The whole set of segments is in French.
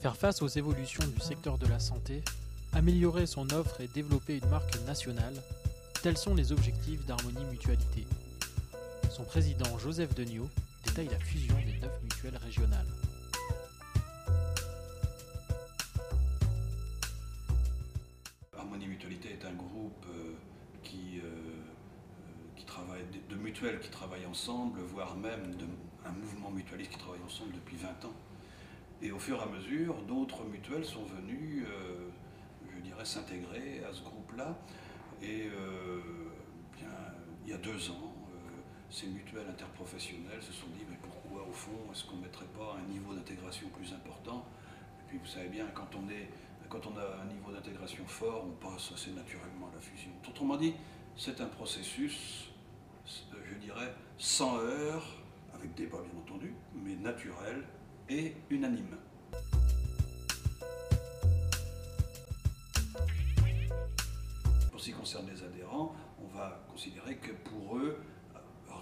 Faire face aux évolutions du secteur de la santé, améliorer son offre et développer une marque nationale, tels sont les objectifs d'Harmonie Mutualité. Son président Joseph Deniau détaille la fusion des 9 mutuelles régionales. Harmonie Mutualité est un groupe qui travaille, de mutuelles qui travaillent ensemble, voire même un mouvement mutualiste qui travaille ensemble depuis 20 ans. Et au fur et à mesure, d'autres mutuelles sont venues, je dirais, s'intégrer à ce groupe-là. Et bien, il y a 2 ans, ces mutuelles interprofessionnelles se sont dit mais pourquoi au fond est-ce qu'on ne mettrait pas un niveau d'intégration plus important? Et puis vous savez bien, quand on a un niveau d'intégration fort, on passe assez naturellement à la fusion. Autrement dit, c'est un processus, je dirais, sans heurts, avec débat bien entendu, mais naturel et unanime. Pour ce qui concerne les adhérents, on va considérer que pour eux,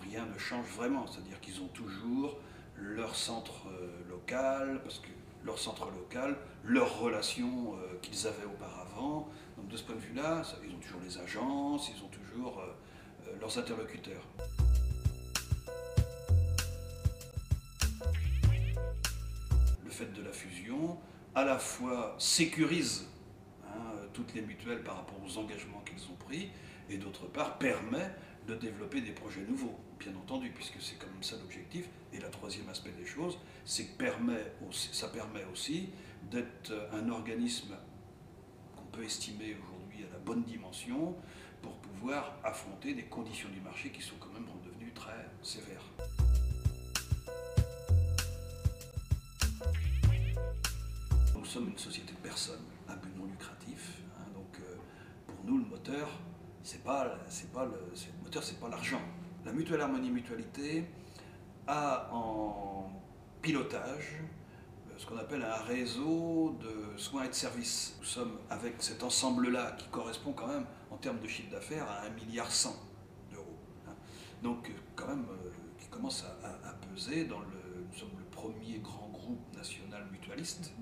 rien ne change vraiment, c'est-à-dire qu'ils ont toujours leur centre local, parce que leur centre local, leurs relations qu'ils avaient auparavant. Donc de ce point de vue-là, ils ont toujours les agences, ils ont toujours leurs interlocuteurs. Le fait de la fusion, à la fois sécurise toutes les mutuelles par rapport aux engagements qu'ils ont pris, et d'autre part permet de développer des projets nouveaux, bien entendu, puisque c'est quand même ça l'objectif. Et le troisième aspect des choses, c'est que ça permet aussi d'être un organisme qu'on peut estimer aujourd'hui à la bonne dimension pour pouvoir affronter des conditions du marché qui sont quand même redevenues très sévères. Nous sommes une société de personnes à but non lucratif, donc pour nous le moteur, c'est pas l'argent. La mutuelle Harmonie Mutualité a en pilotage ce qu'on appelle un réseau de soins et de services. Nous sommes avec cet ensemble-là qui correspond quand même en termes de chiffre d'affaires à 1,1 milliard d'euros. Donc quand même qui commence à peser nous sommes le premier grand groupe national mutualiste.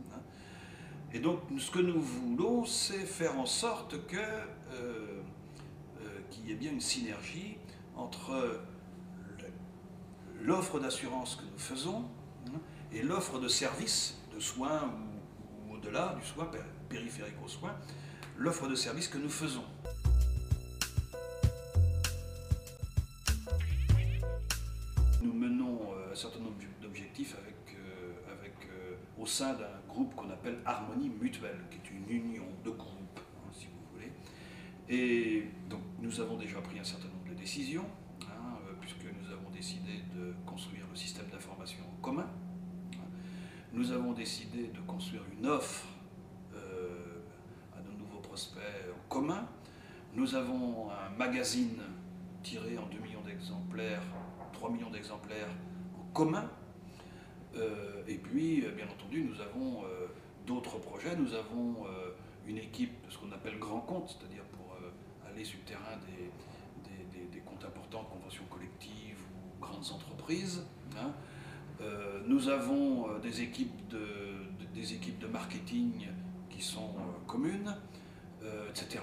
Et donc ce que nous voulons, c'est faire en sorte qu'il y ait bien une synergie entre l'offre d'assurance que nous faisons et l'offre de services, de soins ou au-delà du soin, périphérique aux soins, l'offre de services que nous faisons. Nous menons un certain nombre d'objectifs au sein d'un groupe qu'on appelle Harmonie Mutuelle, qui est une union de groupes, si vous voulez. Et donc nous avons déjà pris un certain nombre de décisions, puisque nous avons décidé de construire le système d'information en commun. Nous avons décidé de construire une offre à nos nouveaux prospects en commun. Nous avons un magazine tiré en 2 millions d'exemplaires, 3 millions d'exemplaires en commun. Et puis, bien entendu, nous avons d'autres projets. Nous avons une équipe, ce qu'on appelle grand compte, c'est-à-dire pour aller sur le terrain des comptes importants, conventions collectives ou grandes entreprises. Nous avons des équipes de marketing qui sont communes, etc.